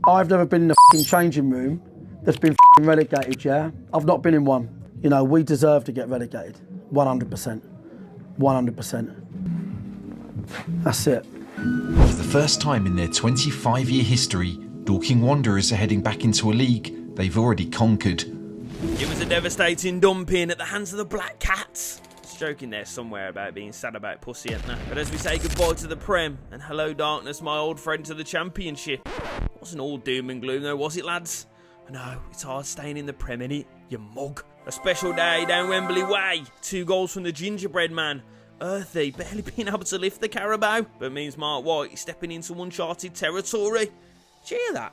I've never been in a fucking changing room that's been fucking relegated, yeah? I've not been in one. You know, we deserve to get relegated. 100%. 100%. That's it. For the first time in their 25-year history, Dorking Wanderers are heading back into a league they've already conquered. It was a devastating dumping at the hands of the Black Cats. Joking there somewhere about being sad about pussy, ain't there? But as we say goodbye to the Prem and hello darkness, my old friend, to the Championship. Wasn't all doom and gloom though, was it, lads? I know, it's hard staying in the Prem, innit? You mug. A special day down Wembley Way. 2 goals from the gingerbread man. Earthy, barely being able to lift the Carabao. But means Mark White is stepping into uncharted territory. Did you hear that?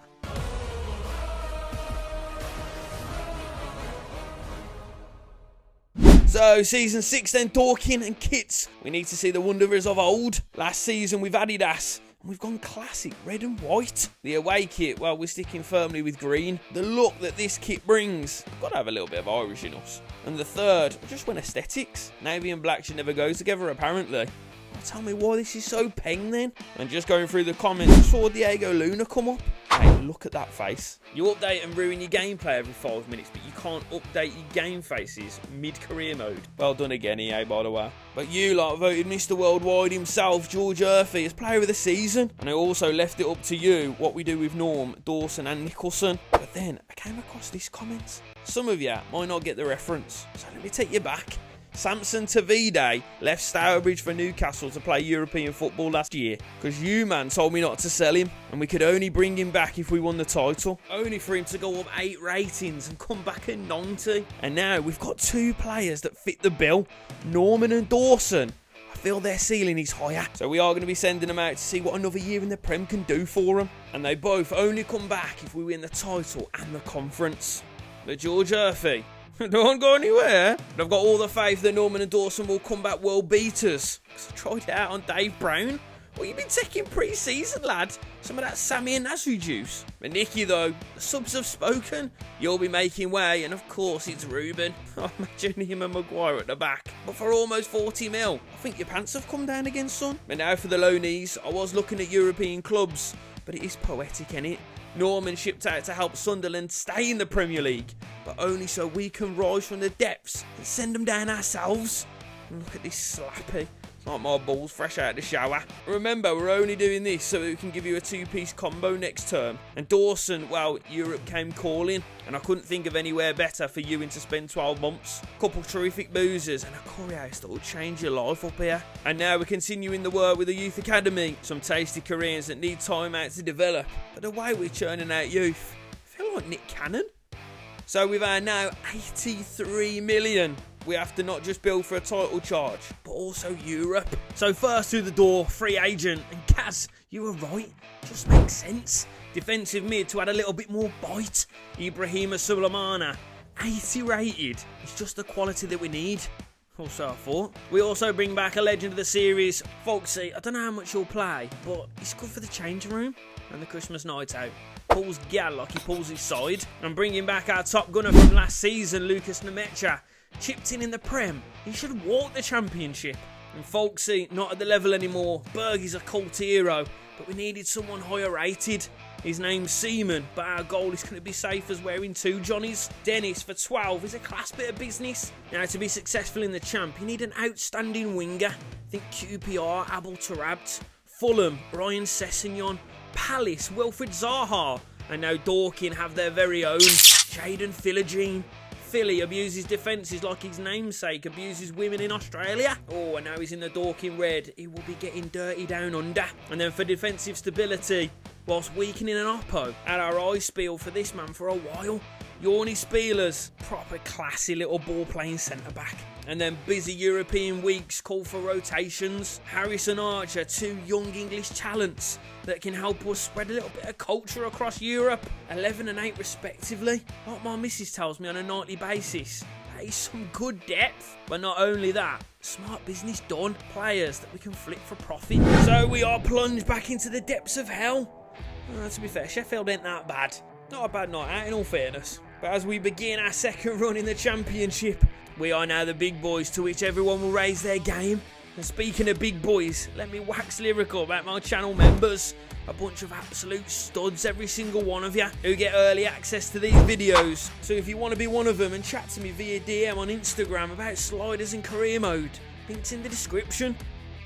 So, season 6 then, Dorking and kits. We need to see the Wanderers of old. Last season with Adidas, and we've gone classic red and white. The away kit, well, we're sticking firmly with green. The look that this kit brings, got to have a little bit of Irish in us. And the third, just went aesthetics. Navy and black should never go together, apparently. Well, tell me why this is so peng then. And just going through the comments, I saw Diego Luna come up. Hey, look at that face. You update and ruin your gameplay every 5 minutes, but you can't update your game faces mid-career mode. Well done again, EA, by the way. But you lot voted Mr. Worldwide himself, George Urphy, as player of the season. And I also left it up to you what we do with Norm, Dawson and Nicholson. But then I came across this comment. Some of you might not get the reference, so let me take you back. Samson Tavide left Stourbridge for Newcastle to play European football last year because you, man, told me not to sell him and we could only bring him back if we won the title. Only for him to go up 8 ratings and come back at 90. And now we've got 2 players that fit the bill, Norman and Dawson. I feel their ceiling is higher. So we are going to be sending them out to see what another year in the Prem can do for them. And they both only come back if we win the title and the conference. But George Urphy, don't go anywhere. But I've got all the faith that Norman and Dawson will come back world beaters. Because I tried it out on Dave Brown. What you been taking pre-season, lad? Some of that Sammy and Nasri juice. But Nicky, though, the subs have spoken. You'll be making way, and of course it's Ruben. I imagine him and Maguire at the back. But for almost 40 mil, I think your pants have come down again, son. But now for the loanees, I was looking at European clubs. But it is poetic, innit? Norman shipped out to help Sunderland stay in the Premier League, but only so we can rise from the depths and send them down ourselves. And look at this slappy. It's like my balls fresh out of the shower. Remember, we're only doing this so we can give you a 2-piece combo next term. And Dawson, well, Europe came calling, and I couldn't think of anywhere better for you to spend 12 months. Couple terrific boozers and a curry house that will change your life up here. And now we're continuing the work with the youth academy. Some tasty Koreans that need time out to develop. But the way we're churning out youth, I feel like Nick Cannon. So with our now 83 million, we have to not just build for a title charge, but also Europe. So first through the door, free agent. And Kaz, you were right. Just makes sense. Defensive mid to add a little bit more bite. Ibrahima Sulemana, 80 rated. It's just the quality that we need. Also, I thought. We also bring back a legend of the series, Folksy. I don't know how much he'll play, but it's good for the changing room and the Christmas night out. Pulls gal like he pulls his side. And bringing back our top gunner from last season, Lucas Nemecha. Chipped in the Prem. He should walk the Championship. And Folksy, not at the level anymore. Bergie's a cult hero, but we needed someone higher rated. His name's Seaman, but our goal is going to be safe as wearing 2 Johnnies. Dennis for 12 is a class bit of business. Now, to be successful in the Champ, you need an outstanding winger. Think QPR, Abel Tarabt, Fulham, Ryan Sessegnon, Palace, Wilfred Zaha, and now Dorking have their very own Jaden Philogene. Philly abuses defences like his namesake abuses women in Australia. Oh, and now he's in the Dorking red. He will be getting dirty down under. And then for defensive stability, whilst weakening an oppo, had our eyes peeled for this man for a while. Jorni Spielers, proper classy little ball-playing centre-back. And then busy European weeks call for rotations. Harrison Archer, 2 young English talents that can help us spread a little bit of culture across Europe. 11 and 8 respectively. Like my missus tells me on a nightly basis. That is some good depth. But not only that, smart business done. Players that we can flip for profit. So we are plunged back into the depths of hell. To be fair, Sheffield ain't that bad. Not a bad night out in all fairness. But as we begin our second run in the Championship, we are now the big boys to which everyone will raise their game. And speaking of big boys, let me wax lyrical about my channel members. A bunch of absolute studs, every single one of you, who get early access to these videos. So if you want to be one of them and chat to me via DM on Instagram about sliders in career mode, links in the description.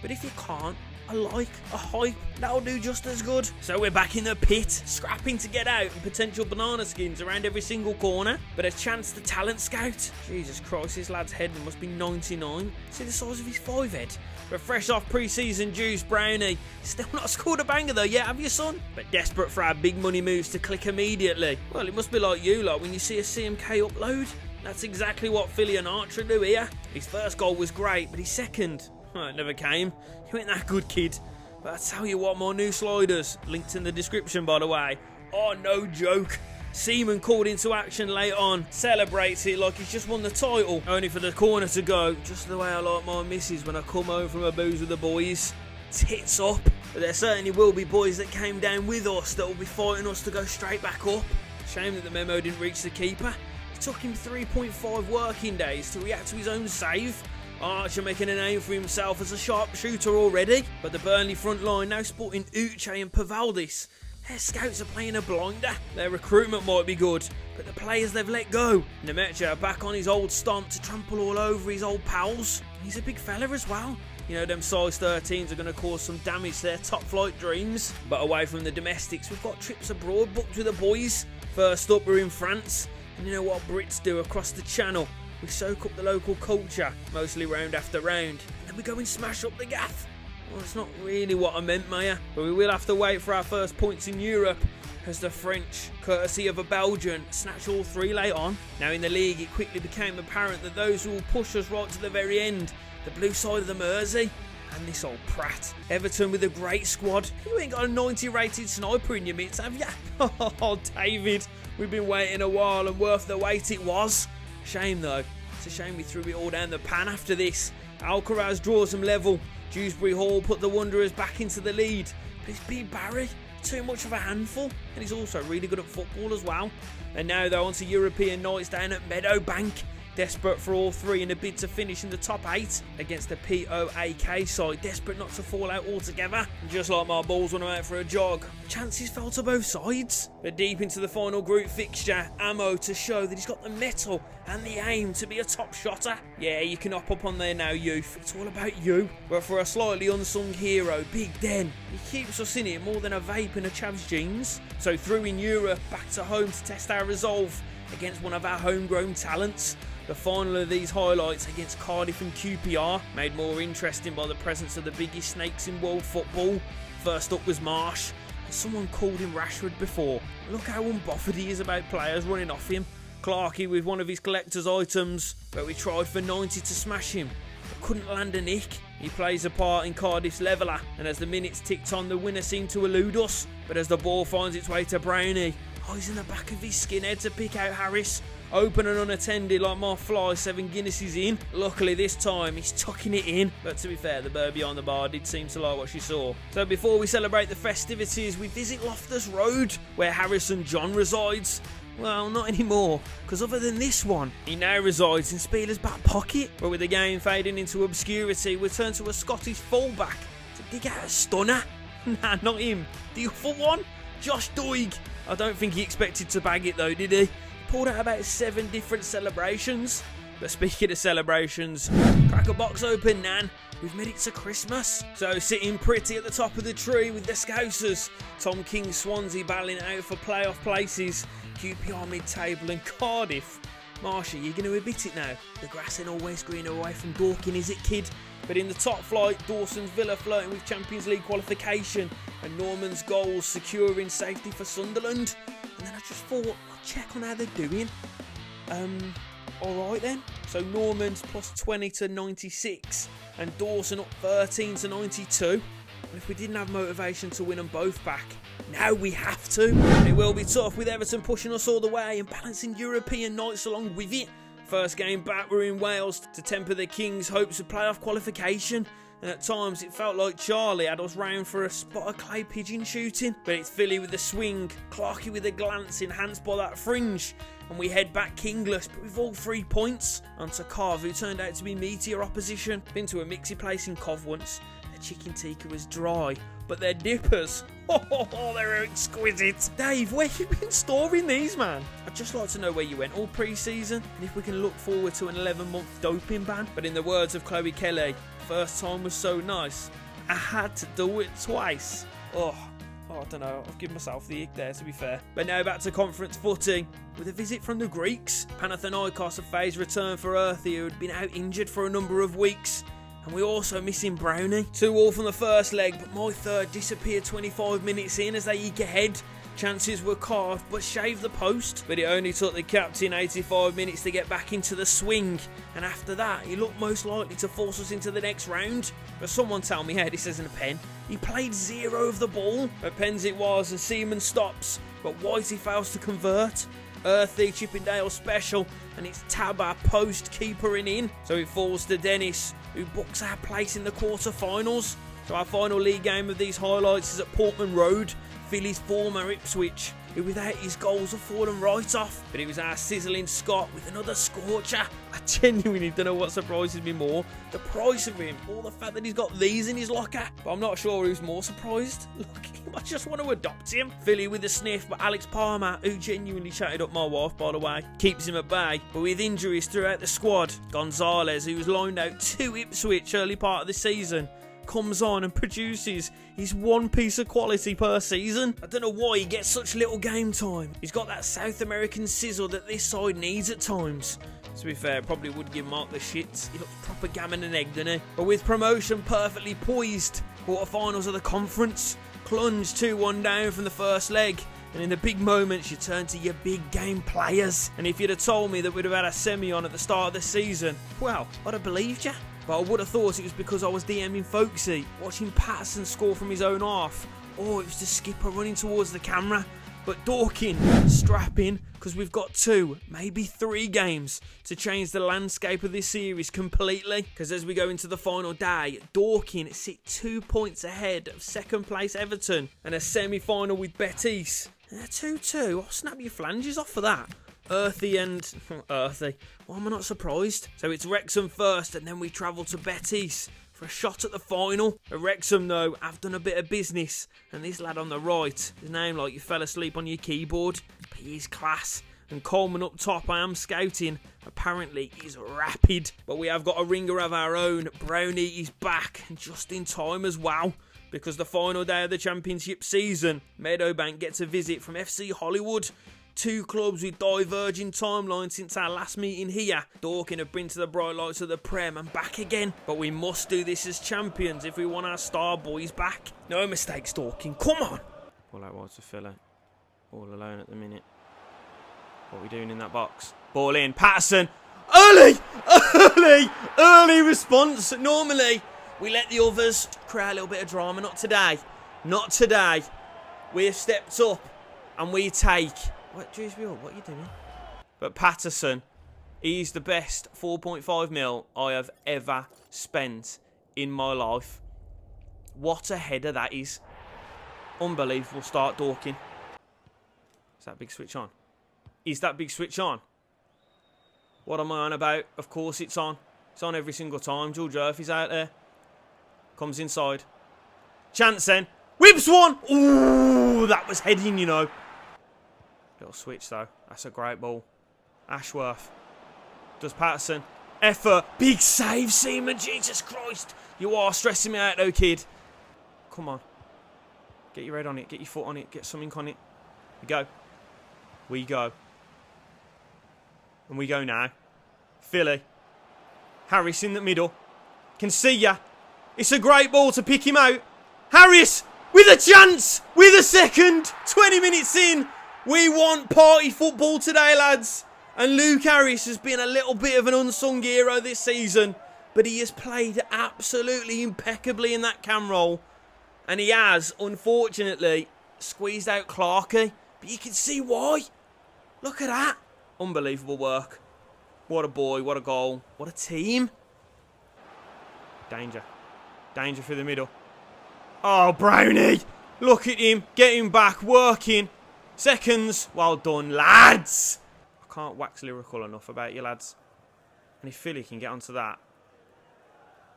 But if you can't, a like, a hype, that'll do just as good. So we're back in the pit, scrapping to get out, and potential banana skins around every single corner. But a chance to talent scout. Jesus Christ, this lad's head must be 99. See the size of his 5 head. But fresh off pre-season juice, Brownie. Still not scored a banger though yet, have you, son? But desperate for our big money moves to click immediately. Well, it must be like you lot when you see a CMK upload. That's exactly what Philly and Archer do here. His first goal was great, but his second, well, it never came. You ain't that good, kid. But I tell you what, more new sliders. Linked in the description, by the way. Oh, no joke. Seaman called into action late on. Celebrates it like he's just won the title. Only for the corner to go. Just the way I like my missus when I come home from a booze with the boys. Tits up. But there certainly will be boys that came down with us that will be fighting us to go straight back up. Shame that the memo didn't reach the keeper. It took him 3.5 working days to react to his own save. Archer making a name for himself as a sharpshooter already, but the Burnley front line now sporting Uche and Pavaldis. Their scouts are playing a blinder. Their recruitment might be good, but the players they've let go. Nemecha back on his old stomp to trample all over his old pals. He's a big fella as well. You know, them size 13s are going to cause some damage to their top flight dreams. But away from the domestics, we've got trips abroad booked with the boys. First up, we're in France, and you know what Brits do across the channel? We soak up the local culture, mostly round after round, and then we go and smash up the gaff. Well, it's not really what I meant, Maya, but we will have to wait for our first points in Europe, as the French, courtesy of a Belgian, snatch all 3 late on. Now in the league, it quickly became apparent that those who will push us right to the very end, the blue side of the Mersey, and this old prat. Everton with a great squad. You ain't got a 90 rated sniper in your mitts, have ya? Oh, David, we've been waiting a while, and worth the wait it was. Shame though, it's a shame we threw it all down the pan after this. Alcaraz draws them level. Dewsbury Hall put the Wanderers back into the lead. But it's Big Barry, too much of a handful. And he's also really good at football as well. And now though, onto European nights down at Meadowbank. Desperate for all 3 in a bid to finish in the top 8 against the POAK side. Desperate not to fall out altogether. Just like my balls when I'm out for a jog. Chances fell to both sides. But deep into the final group fixture, Ammo to show that he's got the mettle and the aim to be a top shotter. Yeah, you can hop up on there now, youth. It's all about you. But for a slightly unsung hero, Big Den, he keeps us in it more than a vape in a chav's jeans. So through in Europe, back to home to test our resolve against one of our homegrown talents. The final of these highlights against Cardiff and QPR, made more interesting by the presence of the biggest snakes in world football. First up was Marsh. Someone called him Rashford before. Look how unbothered he is about players running off him. Clarkey with one of his collector's items, but we tried for 90 to smash him, but couldn't land a nick. He plays a part in Cardiff's leveller, and as the minutes ticked on, the winner seemed to elude us. But as the ball finds its way to Brownie, he's in the back of his skinhead to pick out Harris. Open and unattended like my fly, 7 Guinnesses in. Luckily this time he's tucking it in. But to be fair, the bird behind the bar did seem to like what she saw. So before we celebrate the festivities, we visit Loftus Road, where Harrison John resides. Well, not anymore, because other than this one, he now resides in Spieler's back pocket. But with the game fading into obscurity, we turn to a Scottish fullback to dig out a stunner. Nah, not him. The other one, Josh Doig. I don't think he expected to bag it though, did he? Pulled out about 7 different celebrations. But speaking of celebrations, crack a box open, Nan. We've made it to Christmas. So sitting pretty at the top of the tree with the Scousers. Tom King's Swansea battling out for playoff places. QPR mid-table and Cardiff. Marsha, you're going to admit it now. The grass ain't always greener away from Dorking, is it, kid? But in the top flight, Dawson's Villa flirting with Champions League qualification. And Norman's goals securing safety for Sunderland. And then I just thought, I'll check on how they're doing. Alright then. So Norman's plus 20 to 96. And Dawson up 13 to 92. And if we didn't have motivation to win them both back, now we have to. It will be tough with Everton pushing us all the way and balancing European nights along with it. First game back, we're in Wales to temper the Kings' hopes of playoff qualification. and at times it felt like Charlie had us round for a spot of clay pigeon shooting. But it's Philly with the swing, Clarkey with a glance enhanced by that fringe, and we head back kingless, but with all 3 points. Onto Cov, who turned out to be meteor opposition. Been to a mixy place in Cov once. Their chicken tikka was dry, but their dippers, oh, they're exquisite. Dave, where you been storing these, man? I'd just like to know where you went all pre-season, and if we can look forward to an 11-month doping ban. But in the words of Chloe Kelly, first time was so nice, I had to do it twice. Oh, I don't know, I've given myself the ick there, to be fair. But now back to conference footy, with a visit from the Greeks. Panathinaikos have phased return for Earthy, who had been out injured for a number of weeks. And we're also missing Brownie. 2-2 from the first leg, but my third disappeared 25 minutes in as they eke ahead. Chances were carved, but shaved the post. But it only took the captain 85 minutes to get back into the swing. And after that, he looked most likely to force us into the next round. But someone tell me, hey, this isn't a pen. He played 0 of the ball. At pens it was, and Seaman stops, but Whitey fails to convert. Earthy Chippendale special, and it's Tabba post keepering in. So it falls to Dennis, who books our place in the quarter-finals. So our final league game of these highlights is at Portman Road, Philly's former Ipswich, who without his goals have fallen right off. But it was our sizzling Scott with another scorcher. I genuinely don't know what surprises me more. The price of him, or the fact that he's got these in his locker. But I'm not sure who's more surprised. Look, I just want to adopt him. Philly with a sniff, but Alex Palmer, who genuinely chatted up my wife, by the way, keeps him at bay. But with injuries throughout the squad, Gonzalez, who was loaned out to Ipswich early part of the season, comes on and produces his one piece of quality per season. I don't know why he gets such little game time. He's got that South American sizzle that this side needs at times. To be fair, probably would give Mark the shits. He looks proper gammon and egg, doesn't he? But with promotion perfectly poised, quarterfinals of the conference, Clunge 2-1 down from the first leg. And in the big moments, you turn to your big game players. And if you'd have told me that we'd have had a semi on at the start of the season, well, I'd have believed you. But I would have thought it was because I was DMing Folksy, watching Patterson score from his own half. Or it was the skipper running towards the camera. But Dorking, strap in, because we've got 2, maybe 3 games to change the landscape of this series completely. Because as we go into the final day, Dorking sit 2 points ahead of second place Everton and a semi-final with Betis. 2-2, I'll snap your flanges off for that. Earthy and... Earthy. Why am I not surprised? So it's Wrexham first, and then we travel to Betis for a shot at the final. At Wrexham, though, have done a bit of business. And this lad on the right, his name like you fell asleep on your keyboard. But he is class. And Coleman up top, I am scouting. Apparently, he's rapid. But we have got a ringer of our own. Brownie is back, and just in time as well. Because the final day of the championship season, Meadowbank gets a visit from FC Hollywood. 2 clubs with diverging timelines since our last meeting here. Dorking have been to the bright lights of the Prem and back again. But we must do this as champions if we want our star boys back. No mistakes, Dorking. Come on. Ball out wide to Philly. All alone at the minute. What are we doing in that box? Ball in. Patterson. Early response. Normally, we let the others create a little bit of drama. Not today. Not today. We have stepped up and we take... What, GSB, what are you doing? But Patterson, he's the best 4.5 mil I have ever spent in my life. What a header that is. Unbelievable start, Dorking. Is that big switch on? Is that big switch on? What am I on about? Of course it's on. It's on every single time. George Murphy's out there. Comes inside. Chance then. Whips one! Ooh, that was heading, you know. Little switch though. That's a great ball. Ashworth. Does Patterson. Effort. Big save, Seaman. Jesus Christ. You are stressing me out though, kid. Come on. Get your head on it. Get your foot on it. Get something on it. We go. We go. And we go now. Philly. Harris in the middle. Can see ya. It's a great ball to pick him out. Harris with a chance. With a second. 20 minutes in. We want party football today, lads. And Luke Harris has been a little bit of an unsung hero this season. But he has played absolutely impeccably in that cam roll. And he has, unfortunately, squeezed out Clarkey. But you can see why. Look at that. Unbelievable work. What a boy, what a goal. What a team. Danger. Danger through the middle. Oh, Brownie. Look at him. Get him back. Working. Seconds. Well done, lads. I can't wax lyrical enough about you, lads. And if Philly can get onto that.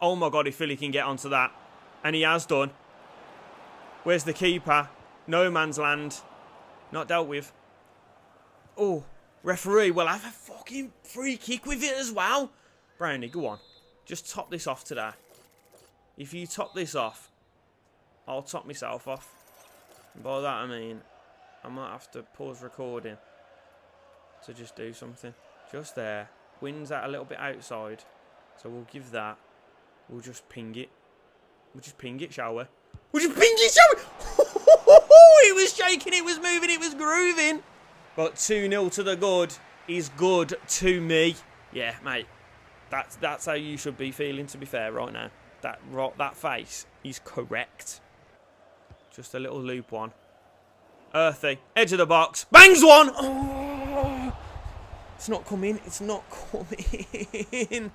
Oh, my God, if Philly can get onto that. And he has done. Where's the keeper? No man's land. Not dealt with. Oh, referee. Well, have a fucking free kick with it as well. Brownie, go on. Just top this off today. If you top this off, I'll top myself off. And by that I mean, I might have to pause recording to just do something. Just there. Wind's out a little bit outside. So we'll give that. We'll just ping it. We'll just ping it, shall we? We'll just ping it, shall we? It was shaking, it was moving, it was grooving. But 2-0 to the good is good to me. Yeah, mate. That's how you should be feeling, to be fair, right now. That face is correct. Just a little loop one. Earthy. Edge of the box. Bangs one! Oh! It's not coming. It's not coming.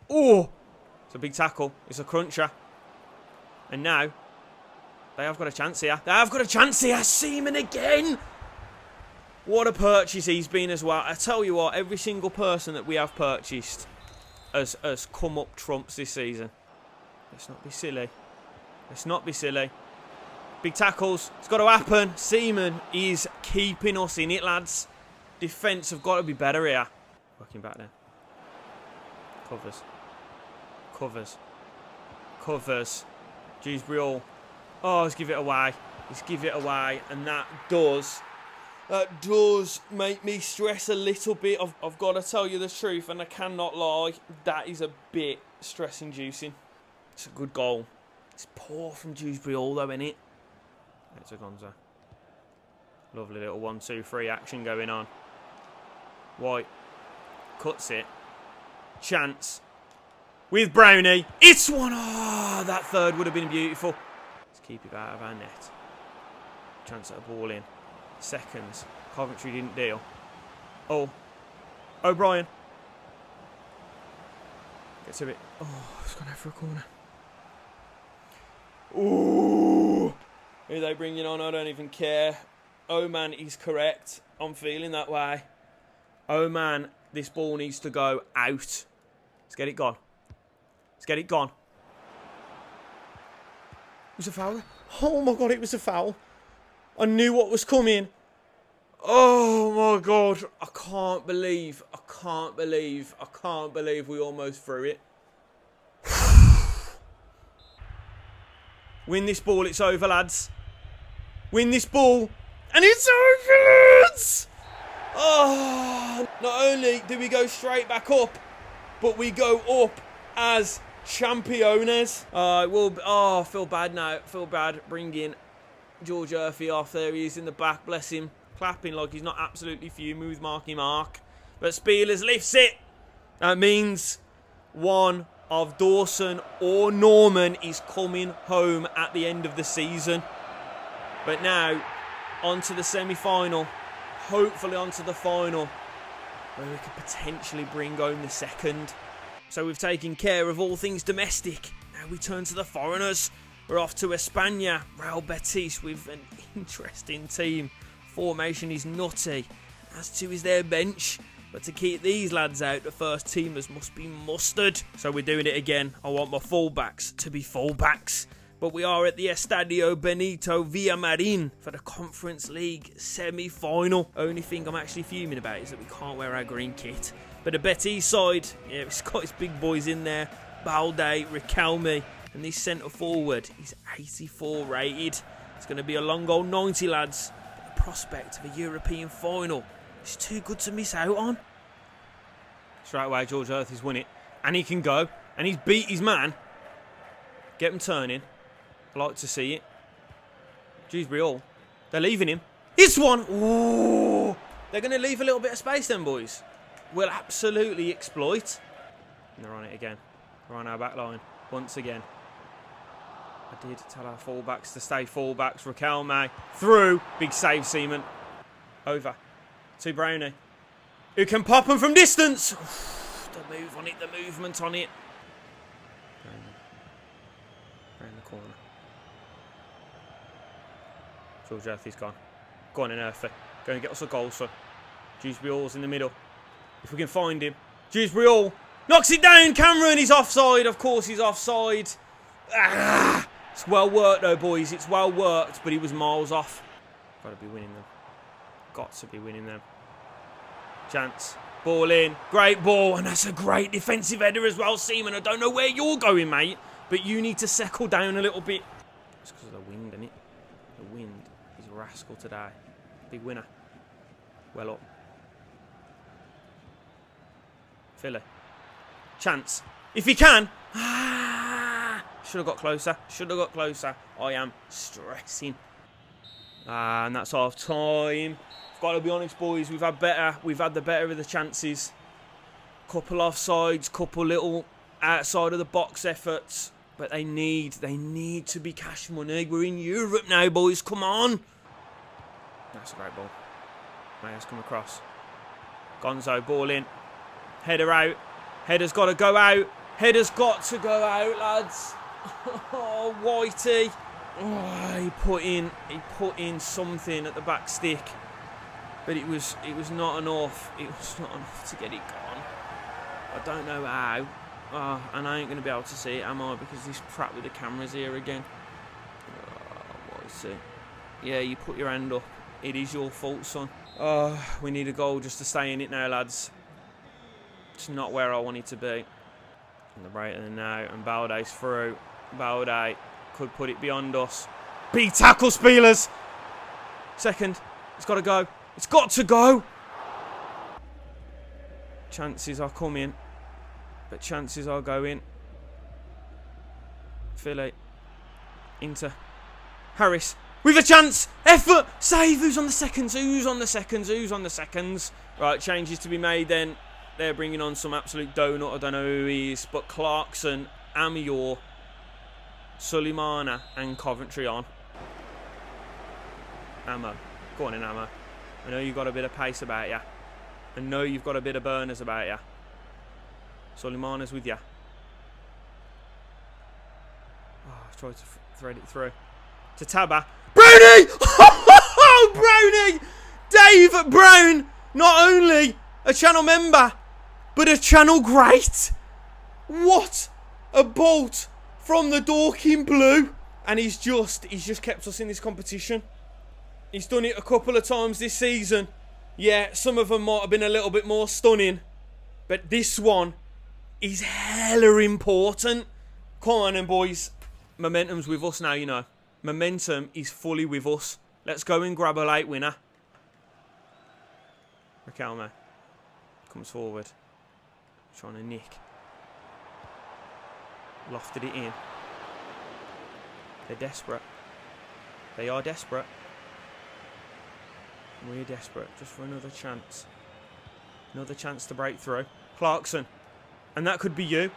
Oh! It's a big tackle. It's a cruncher. And now, they have got a chance here. They have got a chance here. Seaman again! What a purchase he's been as well. I tell you what, every single person that we have purchased has come up trumps this season. Let's not be silly. Let's not be silly. Big tackles. It's got to happen. Seaman is keeping us in it, lads. Defence have got to be better here. Working back there. Covers. Covers. Covers. Dewsbury all. Oh, let's give it away. Let's give it away. And that does make me stress a little bit. I've got to tell you the truth, and I cannot lie. That is a bit stress-inducing. It's a good goal. It's poor from Dewsbury all, though, innit? It's a Gonzo. Lovely little 1-2-3 action going on. White. Cuts it. Chance. With Brownie. It's one. Oh, that third would have been beautiful. Let's keep it out of our net. Chance at a ball in. Seconds. Coventry didn't deal. Oh. O'Brien. Gets a bit. Oh, it's gone out for a corner. Ooh. Who are they bringing on? I don't even care. Oh man, he's correct. I'm feeling that way. Oh man, this ball needs to go out. Let's get it gone. Let's get it gone. It was a foul. Oh my God, it was a foul. I knew what was coming. Oh my God. I can't believe we almost threw it. Win this ball, it's over, lads. Win this ball, and it's over, lads! Oh, not only do we go straight back up, but we go up as championes. I feel bad now. I feel bad bringing George Murphy off there. He is in the back, bless him. Clapping like he's not absolutely fuming with Marky Mark. But Spielers lifts it. That means one of Dawson or Norman is coming home at the end of the season. But now, on to the semi-final. Hopefully on to the final, where we could potentially bring home the second. So we've taken care of all things domestic. Now we turn to the foreigners. We're off to España. Real Betis with an interesting team. Formation is nutty, as too is their bench. But to keep these lads out, the first teamers must be mustard. So we're doing it again. I want my fullbacks to be fullbacks. But we are at the Estadio Benito Villamarin for the Conference League semi-final. Only thing I'm actually fuming about is that we can't wear our green kit. But the Betis side, yeah, it's got its big boys in there. Balde, Riquelme, and this centre forward, he's 84 rated. It's going to be a long old 90, lads. But the prospect of a European final is too good to miss out on. Straight away, George Earthy's won it. And he can go. And he's beat his man. Get him turning. I like to see it. Dewsbury all. They're leaving him. It's one. Ooh. They're going to leave a little bit of space then, boys. We'll absolutely exploit. And they're on it again. We're on our back line. Once again. I did tell our fullbacks to stay fullbacks. Riquelme. Through. Big save, Seaman. Over. To Brownie. Who can pop them from distance. The move on it. The movement on it. Corner. George Earthy's gone. Go on in, Earthy. Go and get us a goal, son. Dewsbury Hall's in the middle. If we can find him. Dewsbury Hall knocks it down. Cameron, he's offside. Of course he's offside. Ah! It's well worked though, boys. It's well worked, but he was miles off. Got to be winning them. Got to be winning them. Chance. Ball in. Great ball. And that's a great defensive header as well, Seaman. I don't know where you're going, mate, but you need to settle down a little bit. It's because of the wind, isn't it? The wind is a rascal today. Big winner. Well up. Philly. Chance. If he can. Ah, should have got closer. Should have got closer. I am stressing. And that's half time. I've got to be honest, boys. We've had the better of the chances. Couple offsides. Couple little outside of the box efforts. But they need to be cash money. We're in Europe now, boys. Come on. That's a great ball. Mayer's come across. Gonzo, ball in. Header out. Header's got to go out. Header's got to go out, lads. Oh, Whitey. Oh, he put in something at the back stick. But it was not enough. It was not enough to get it gone. I don't know how. Oh, and I ain't going to be able to see it, am I? Because this crap with the cameras here again. Oh, Whitey. Yeah, you put your hand up. It is your fault, son. Oh, we need a goal just to stay in it now, lads. It's not where I want it to be. And the right and now, and Balde's through. Balde could put it beyond us. Big tackle, Spielers. Second. It's got to go. It's got to go. Chances are coming, but chances are going. Philly. Into Harris. With a chance. Effort. Save. Who's on the seconds? Who's on the seconds? Who's on the seconds? Right, changes to be made then. They're bringing on some absolute donut. I don't know who he is. But Clarkson, Amior, Suleimana and Coventry on. Ammo. Go on in, Ammo. I know you've got a bit of pace about you. I know you've got a bit of burners about you. Suleimana's with you. Oh, I've tried to thread it through. To Taba. Brownie! Oh, Brownie! Dave Brown, not only a channel member, but a channel great. What a bolt from the Dorking Blue. And he's just kept us in this competition. He's done it a couple of times this season. Yeah, some of them might have been a little bit more stunning. But this one is hella important. Come on then, boys. Momentum's with us now, you know. Momentum is fully with us. Let's go and grab a late winner. Riquelme comes forward. Trying to nick. Lofted it in. They're desperate. They are desperate. We're desperate just for another chance. Another chance to break through. Clarkson. And that could be you.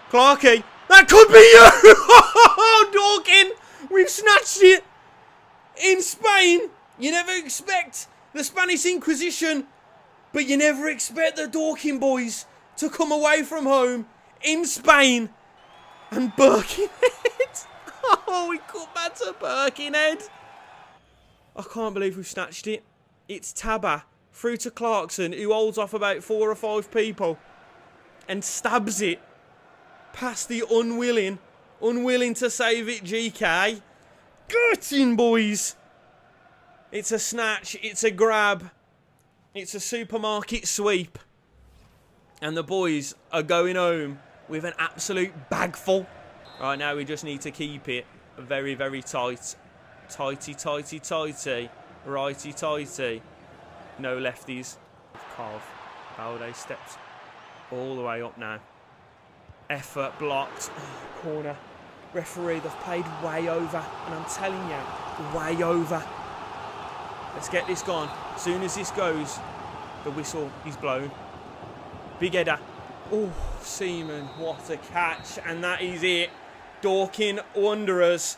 Clarky. That could be you. Oh, Dorking. We've snatched it. In Spain. You never expect the Spanish Inquisition. But you never expect the Dorking boys to come away from home in Spain. And Birkenhead. Oh, we cut back to Birkenhead. I can't believe we've snatched it. It's Taba through to Clarkson, who holds off about 4 or 5 people and stabs it past the unwilling to save it GK. Get in, boys. It's a snatch. It's a grab. It's a supermarket sweep. And the boys are going home with an absolute bagful. Right now, we just need to keep it very, very tight. Tighty, tighty, tighty. Righty, tighty. No lefties. Carve. Balde steps all the way up now. Effort blocked. Oh, corner. Referee, they've played way over. And I'm telling you, way over. Let's get this gone. As soon as this goes, the whistle is blown. Big header. Oh, Seaman, what a catch. And that is it. Dorking Wanderers.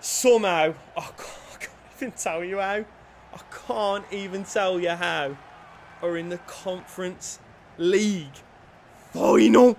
Somehow, I can't even tell you how. I can't even tell you how. Are in the Conference League final.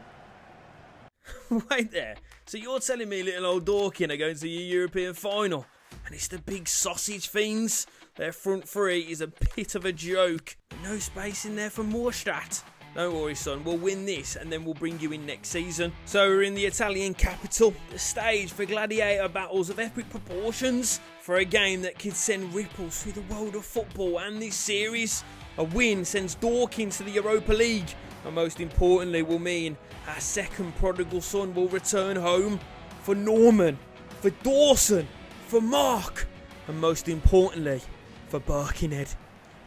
Wait there. So you're telling me little old Dorking are going to the European final? And it's the big sausage fiends? Their front three is a bit of a joke. No space in there for Morstadt. Don't worry, son, we'll win this and then we'll bring you in next season. So we're in the Italian capital, the stage for gladiator battles of epic proportions, for a game that could send ripples through the world of football and this series. A win sends Dorking to the Europa League, and most importantly will mean our second prodigal son will return home. For Norman, for Dawson, for Mark, and most importantly, for Birkenhead.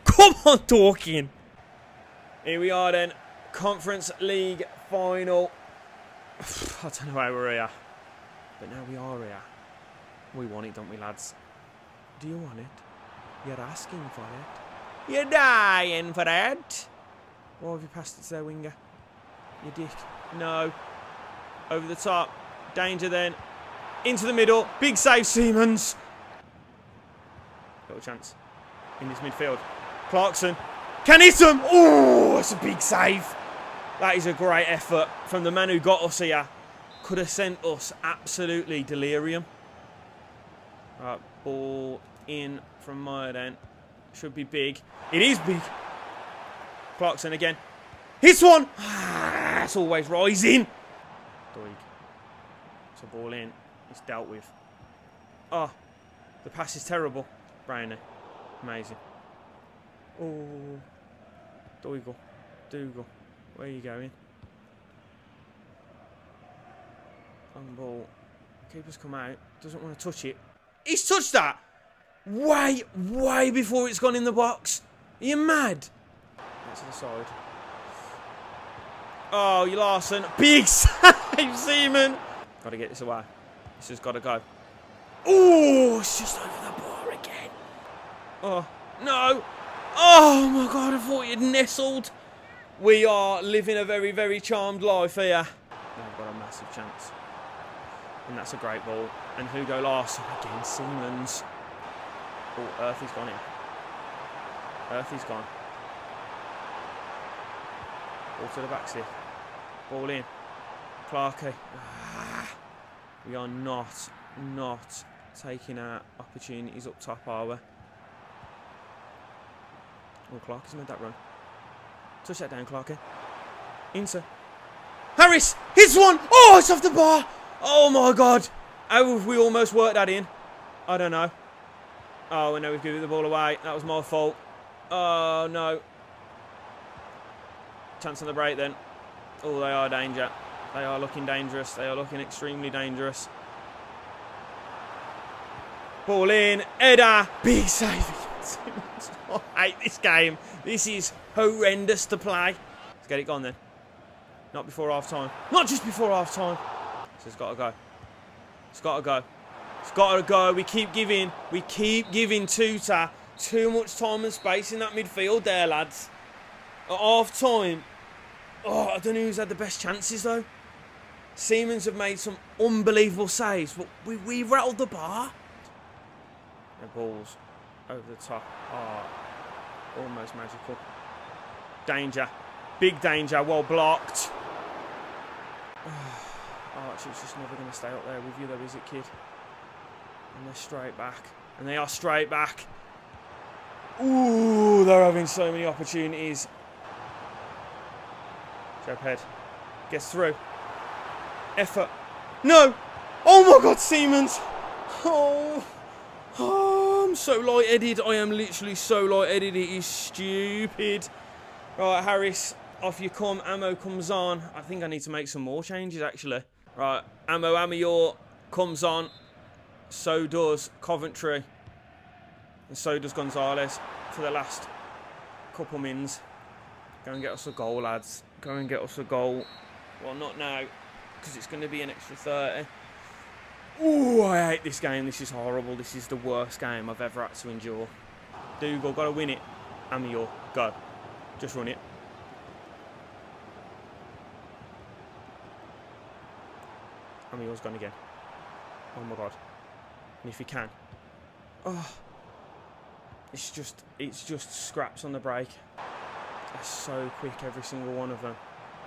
Come on, Dorking! Here we are then, Conference League final. I don't know how we're here, but now we are here. We want it, don't we, lads? Do you want it? You're asking for it. You're dying for it. Why have you passed it to their winger? You dick. No. Over the top. Danger then. Into the middle. Big save, Siemens. Little chance. In this midfield. Clarkson. Can hit him. Oh, that's a big save. That is a great effort from the man who got us here. Could have sent us absolutely delirium. Right, ball in from my end. Should be big. It is big. Clarkson again. Hits one. Ah, it's always rising. Doig. It's a ball in. It's dealt with. Oh, the pass is terrible. Brownie. Amazing. Oh. Dougal. Where are you going? On ball. Keeper's come out. Doesn't want to touch it. He's touched that. Way before it's gone in the box. Are you mad? That's to the side. Oh, you Larson. Big save, Seaman. Got to get this away. This has got to go. Oh, it's just over the bar again. Oh, no. Oh, my God. I thought you'd nestled. We are living a very, very charmed life here. They've got a massive chance. And that's a great ball. And Hugo Larson again. Siemens. Oh, Earthy's gone here. Earthy's gone. Ball to the back stick. Ball in. Clarkey. Ah, we are not taking our opportunities up top, are we? Oh, Clarkey's made that run. Touch that down, Clarkey. Into. Harris! Hits one! Oh, it's off the bar! Oh, my God. How have we almost worked that in? I don't know. Oh, and now we've given the ball away. That was my fault. Oh, no. Chance on the break then. Oh, they are danger. They are looking dangerous. They are looking extremely dangerous. Ball in. Edda. Big save. Oh, I hate this game. This is horrendous to play. Let's get it gone then. Not before half time. Not just before half time. So it's got to go. It's got to go. It's got to go. We keep giving Tuta too much time and space in that midfield there, lads. At half time. Oh, I don't know who's had the best chances though. Siemens have made some unbelievable saves, but we rattled the bar. The balls over the top. Oh, almost magical. Danger. Big danger. Well blocked. Archer's just never going to stay up there with you though, is it, kid? And they're straight back. And they are straight back. Ooh, they're having so many opportunities. Jab head. Gets through. Effort. No! Oh my God, Siemens! Oh, I'm so light-headed. I am literally so light-headed. It is stupid. Right, Harris, off you come. Ammo comes on. I think I need to make some more changes, actually. Right, Amior comes on. So does Coventry. And so does Gonzalez for the last couple mins. Go and get us a goal, lads. Go and get us a goal. Well, not now, because it's going to be an extra 30. Ooh, I hate this game. This is horrible. This is the worst game I've ever had to endure. Dougal, got to win it. Amior, go. Just run it. Amior's gone again. Oh my God. And if he can. Oh. It's just scraps on the break. They're so quick, every single one of them.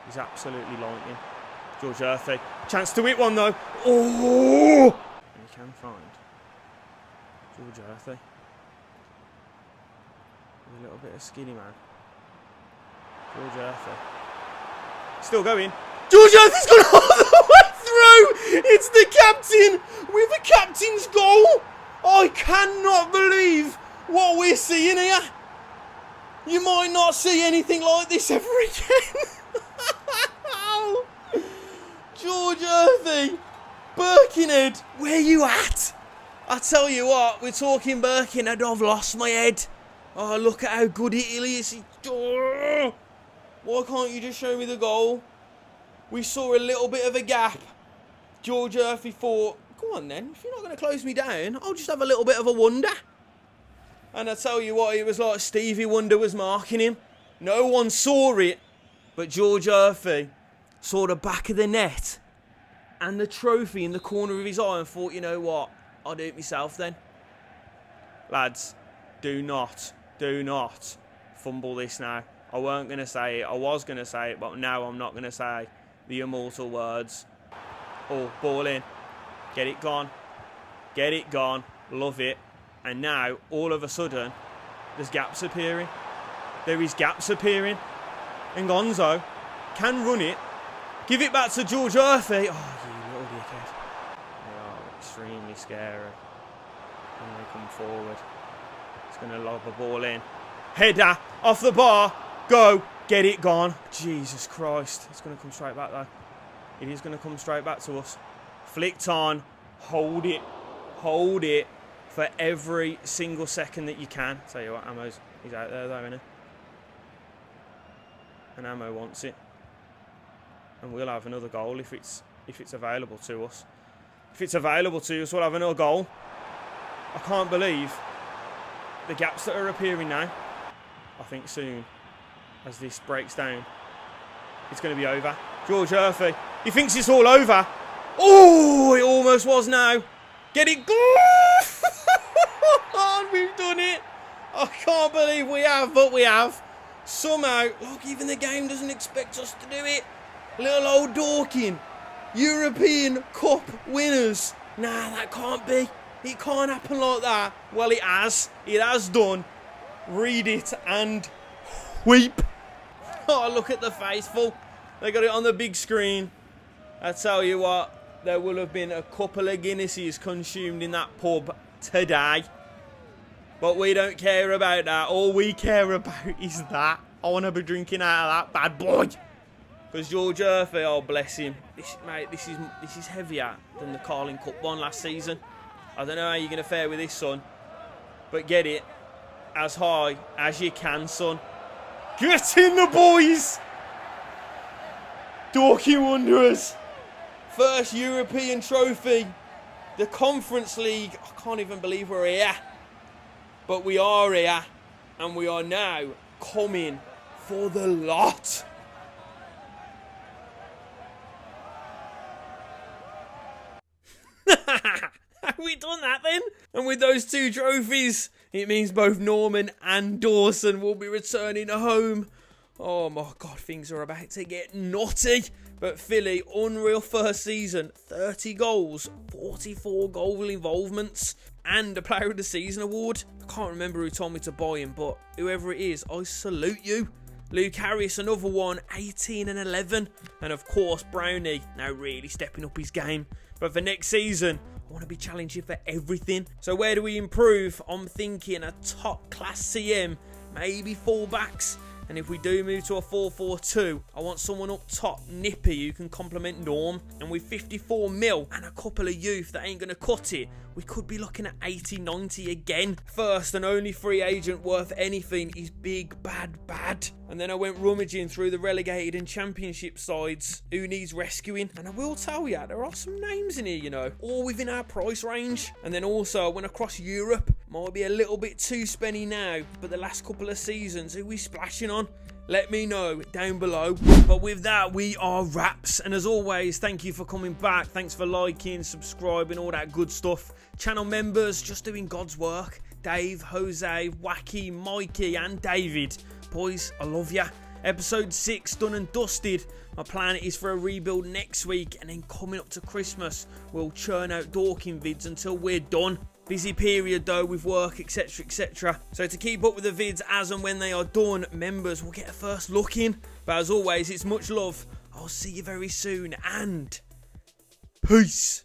He's absolutely lightning. George Earthy. Chance to hit one though. Oh! And he can find George Earthy. With a little bit of skinny man. George Earthy. Still going. George Earthy's gone all the way through! It's the captain with the captain's goal! I cannot believe what we're seeing here. You might not see anything like this ever again. George Earthy, Birkenhead, where you at? I tell you what, we're talking Birkenhead, I've lost my head. Oh, look at how good it is. Oh, why can't you just show me the goal? We saw a little bit of a gap. George Earthy thought, come on then, if you're not going to close me down, I'll just have a little bit of a wonder. And I tell you what, it was like Stevie Wonder was marking him. No one saw it, but George Earthy saw the back of the net and the trophy in the corner of his eye and thought, you know what, I'll do it myself then. Lads, do not fumble this now. I weren't going to say it. I was going to say it, but now I'm not going to say the immortal words. Oh, ball in. Get it gone. Get it gone. Love it. And now, all of a sudden, there's gaps appearing. There is gaps appearing. And Gonzo can run it. Give it back to George Earthy. Oh, you little dickhead. They are extremely scary when they come forward. He's going to lob the ball in. Header off the bar. Go. Get it gone. Jesus Christ. It's going to come straight back though. It is going to come straight back to us. Flicked on. Hold it. Hold it for every single second that you can. Tell you what, he's out there though, isn't he? And Ammo wants it. And we'll have another goal if it's available to us. If it's available to us, we'll have another goal. I can't believe the gaps that are appearing now. I think soon, as this breaks down, it's going to be over. George Earthy, he thinks it's all over. Oh, it almost was now. Get it. We've done it. I can't believe we have, but we have. Somehow, look, even the game doesn't expect us to do it. Little old Dorking, European Cup winners. Nah, that can't be. It can't happen like that. Well, it has. It has done. Read it and weep. Oh, look at the faithful. They got it on the big screen. I tell you what, there will have been a couple of Guinnesses consumed in that pub today. But we don't care about that. All we care about is that. I want to be drinking out of that bad boy. Because George Earthy, oh bless him. This is heavier than the Carling Cup one last season. I don't know how you're going to fare with this, son. But get it as high as you can, son. Get in the boys! Dorking Wanderers. First European trophy. The Conference League. I can't even believe we're here. But we are here. And we are now coming for the lot. Have we done that then? And with those two trophies, it means both Norman and Dawson will be returning home. Oh my God, things are about to get naughty. But Philly, unreal first season, 30 goals, 44 goal involvements, and a Player of the Season award. I can't remember who told me to buy him, but whoever it is, I salute you. Luke Harris, another one, 18 and 11. And of course, Brownie, now really stepping up his game. But for next season, I want to be challenging for everything. So where do we improve? I'm thinking a top class CM, maybe fullbacks. And if we do move to a 4-4-2, I want someone up top, nippy, who can complement Norm. And with 54 mil and a couple of youth that ain't going to cut it, we could be looking at 80-90 again. First and only free agent worth anything is Big Bad Bad. And then I went rummaging through the relegated and championship sides. Who needs rescuing? And I will tell you, there are some names in here, you know, all within our price range. And then also I went across Europe. Might be a little bit too spenny now, but the last couple of seasons, who we splashing on? Let me know down below. But with that, we are wraps. And as always, thank you for coming back. Thanks for liking, subscribing, all that good stuff. Channel members, just doing God's work. Dave, Jose, Wacky, Mikey and David. Boys, I love ya. Episode 6 done and dusted. My plan is for a rebuild next week, and then coming up to Christmas, we'll churn out Dorking vids until we're done. Busy period though with work, etc, etc. So to keep up with the vids as and when they are done, members will get a first look in. But as always, it's much love. I'll see you very soon, and peace.